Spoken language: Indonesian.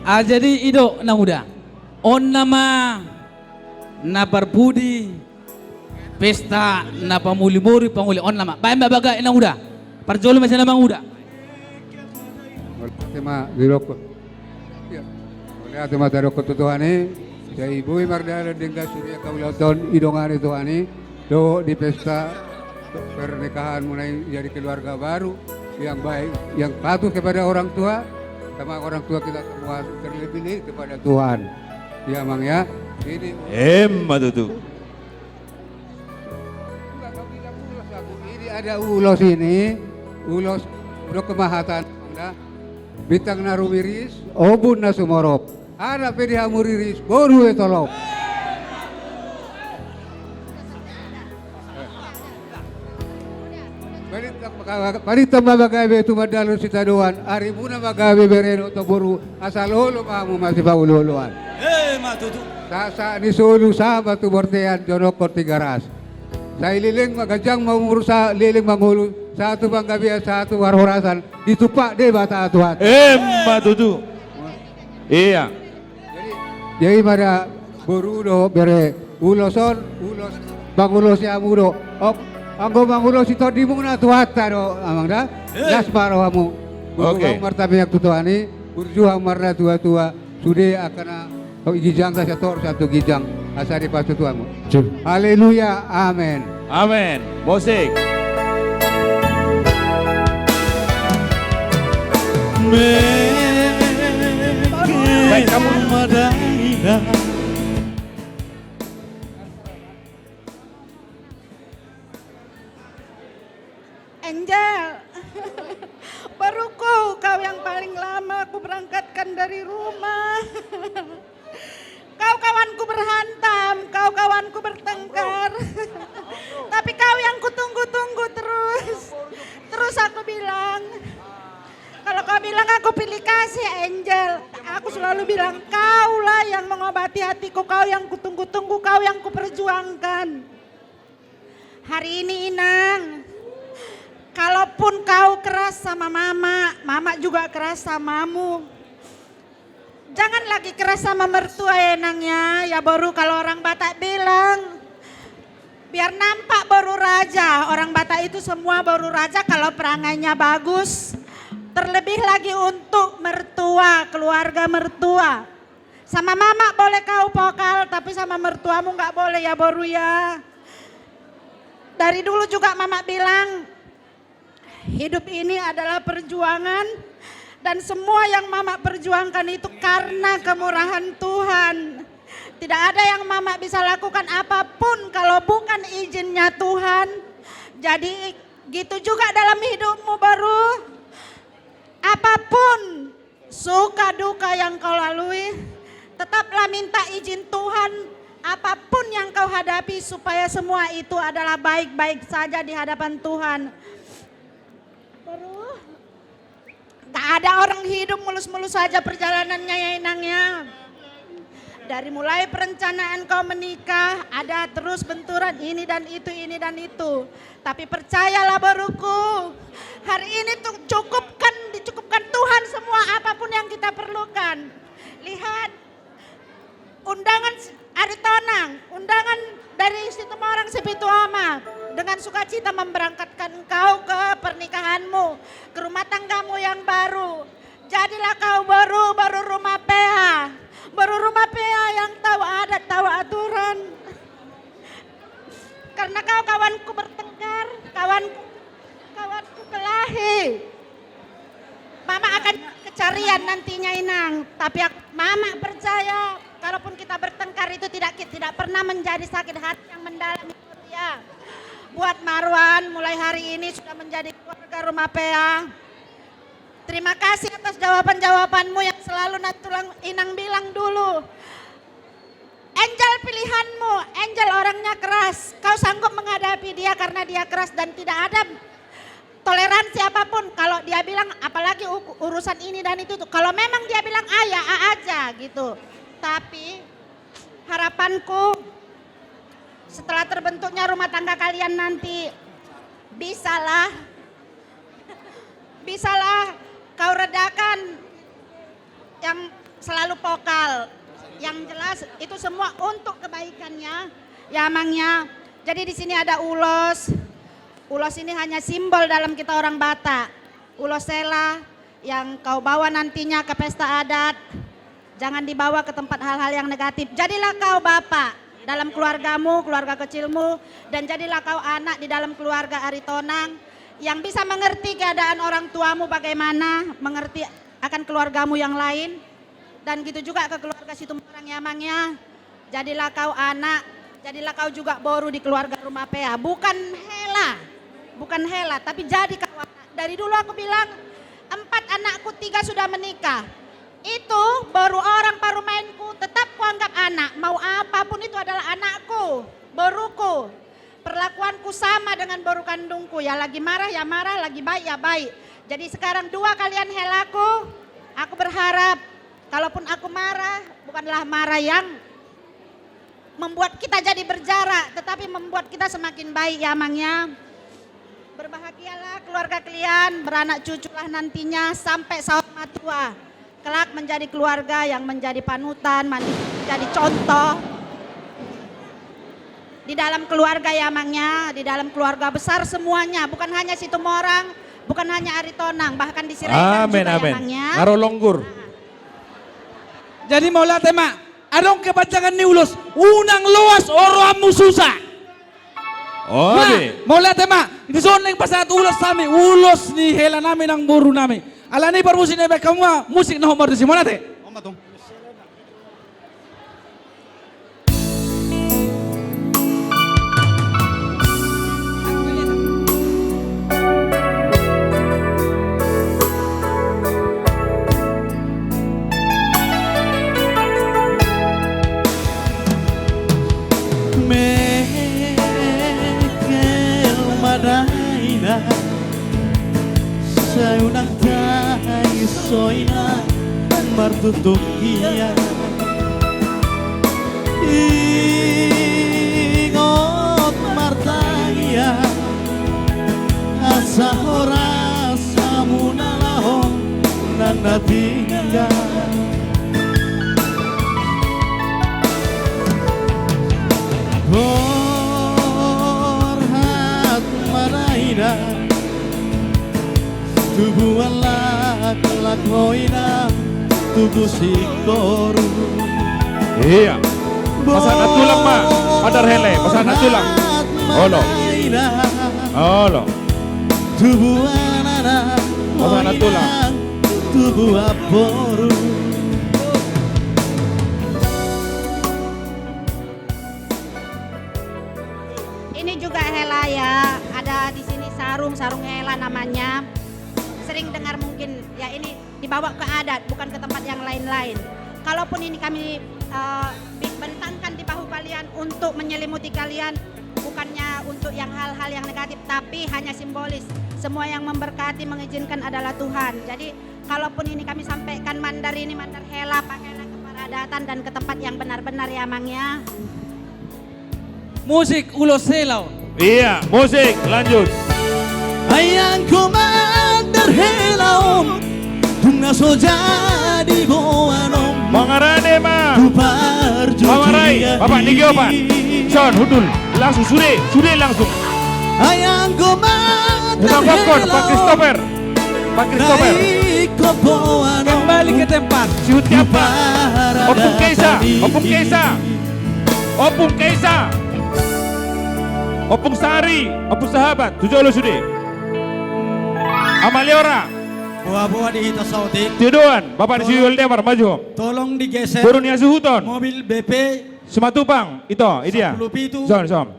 Jadi ido na muda. On nama na barbudi pesta na pamuli-muri pamuli on nama. Bae mabaga na muda. Parjolo masih nama muda. Tema dirokot. Ya. Oleh tema dirokot Tuhani, saya ibu mardana dengan surya kaulaton idongan Tuhani do di pesta pernikahan mulai jadi keluarga baru yang baik, yang patuh kepada orang tua, sama orang tua kita semua terlebih kepada Tuhan. Ya Mang ya. Ini Matutu. Ini ada ulos ini, ulos udah kemahatan. Bintang narumiris, obun na sumorop. Ada pedi hamuriris, boru etolop. Balita mabagabe tu madalo si taduan. Ari muna magabe bereno to boru asal holo mamu masih paululuan. Matutu. Sa ni sulu sa batu bortean jono kortigaras. Sa ililing magajang mamurusa liling manghulu satu banggabi satu warhorasan ditupak deh bata Tuhan. Matutu. Iya. Jadi pada borudo bere uloson ulos bangulos ya mudo. Anggo bangulos itu di muna tuata do amang dah. Das parawamu. Oke. Martabe yang tutuani berjuang marna tua-tua sudah akan gijang satu gijang asari pasu tuamu. Haleluya, amin. Amin. Musik. Baik kamu. Angel, baru kau yang paling lama aku berangkatkan dari rumah. Kau kawanku berhantam, kau kawanku bertengkar. Tapi kau yang kutunggu-tunggu terus. Terus aku bilang, kalau kau bilang aku pilih kasih Angel, aku selalu bilang kaulah yang mengobati hatiku, kau yang kutunggu-tunggu, kau yang kuperjuangkan. Hari ini Inang, kalaupun kau keras sama mama juga keras samamu. Jangan lagi keras sama mertua enangnya, ya baru kalau orang Batak bilang. Biar nampak baru raja, orang Batak itu semua baru raja kalau perangainya bagus. Terlebih lagi untuk mertua, keluarga mertua. Sama mama boleh kau pokal, tapi sama mertuamu nggak boleh ya baru ya. Dari dulu juga mama bilang, hidup ini adalah perjuangan. Dan semua yang mama perjuangkan itu karena kemurahan Tuhan. Tidak ada yang mama bisa lakukan apapun kalau bukan izinnya Tuhan. Jadi gitu juga dalam hidupmu baru. Apapun suka duka yang kau lalui, tetaplah minta izin Tuhan. Apapun yang kau hadapi supaya semua itu adalah baik-baik saja di hadapan Tuhan. Baru gak ada orang hidup mulus-mulus saja perjalanannya ya Inangnya. Dari mulai perencanaan kau menikah, ada terus benturan ini dan itu. Tapi percayalah baruku, hari ini tuh dicukupkan Tuhan semua apapun yang kita perlukan. Lihat, undangan Aritonang, undangan dari Situmorang Sipituama, dengan sukacita memberangkatkan engkau ke pernikahanmu, ke rumah tanggamu yang baru. Jadilah kau baru rumah PH. Baru rumah PH yang tahu adat, tahu aturan. Karena kau kawanku bertengkar, kawanku kelahi. Mama akan kecarian nantinya Inang. Tapi mama percaya, kalaupun kita bertengkar itu tidak pernah menjadi sakit hati yang mendalam. Ya. Buat Marwan, mulai hari ini sudah menjadi keluarga rumah PH. Terima kasih atas jawaban-jawabanmu yang selalu Natulang Inang bilang dulu. Angel pilihanmu, Angel orangnya keras. Kau sanggup menghadapi dia karena dia keras dan tidak ada toleransi apapun. Kalau dia bilang apalagi urusan ini dan itu. Kalau memang dia bilang ya aja gitu. Tapi harapanku setelah terbentuknya rumah tangga kalian nanti bisalah kau redakan yang selalu vokal. Yang jelas itu semua untuk kebaikannya, ya Amangnya. Jadi di sini ada ulos. Ulos ini hanya simbol dalam kita orang Batak. Ulos sela yang kau bawa nantinya ke pesta adat. Jangan dibawa ke tempat hal-hal yang negatif. Jadilah kau bapak dalam keluargamu, keluarga kecilmu. Dan jadilah kau anak di dalam keluarga Aritonang. Yang bisa mengerti keadaan orang tuamu bagaimana. Mengerti akan keluargamu yang lain. Dan gitu juga ke keluarga Situmorang Yamangnya. Jadilah kau anak. Jadilah kau juga boru di keluarga Rumah Pea. Bukan Hela, tapi jadi kau anak. Dari dulu aku bilang 4 anakku 3 sudah menikah. Itu baru orang paruh mainku, tetap kuanggap anak. Mau apapun itu adalah anakku, boruku. Perlakuanku sama dengan boru kandungku. Ya lagi marah ya marah, lagi baik ya baik. Jadi sekarang 2 kalian helaku. Aku berharap kalaupun aku marah, bukanlah marah yang membuat kita jadi berjarak, tetapi membuat kita semakin baik ya Amangnya. Berbahagialah keluarga kalian, beranak cuculah nantinya sampai saat matua. Kelak menjadi keluarga yang menjadi panutan, menjadi contoh. Di dalam keluarga ya Amangnya, di dalam keluarga besar semuanya. Bukan hanya Situmorang, bukan hanya Aritonang, bahkan di Siregar juga ya Amangnya. Ngaro longgur. Jadi maulah tema, adong kepanjangan ni ulos, unang luas oramu susah. Oh, maulah tema, ini soalnya pasat ulos kami, ulos ni hela namin ang buru namin. Ala ni permusik na ba kamu musik na homar di simona te? Sayunang tayo soina martutukian ingot martaya asa oras samunalahong nanatinggal Borhat maraina tubuh alak lakoina tubuh sikoru. Iya. Pasal natulang ma, padar hele, pasal natulang. Olo. Olo. Tubuh anak Pasal natulang. tubuh aboru. Ini juga hela ya, ada di sini sarung hela namanya. Sering dengar mungkin ya ini dibawa ke adat bukan ke tempat yang lain-lain. Kalaupun ini kami bentangkan di bahu kalian untuk menyelimuti kalian, bukannya untuk yang hal-hal yang negatif tapi hanya simbolis. Semua yang memberkati mengizinkan adalah Tuhan. Jadi kalaupun ini kami sampaikan mandar hela, pakailah ke paradatan dan ke tempat yang benar-benar ya Amangnya. Musik ulos selau. Iya, musik lanjut. Ayang komandar helaom bunga soja di boanom Mangarane ma. Kuparjo Mangarai, Bapak Niki Opan. Son, hudul, langsung sudah langsung. Ayang komandar Bukan popcorn, Pak Christopher. Pak Christopher. Kembali ke tempat. Siut apa? Opung Keisa, Opung Keisa. Opung Keisa. Opung Sari, Opung Sahabat, 7 lo sudah. Amaliora, Buah-buah di Hita Sautik Tiduan, Bapak di Siul Demar, maju. tolong digeser Burunia Suhuton, mobil BP Sumatupang, itu dia. 10 pitu Son.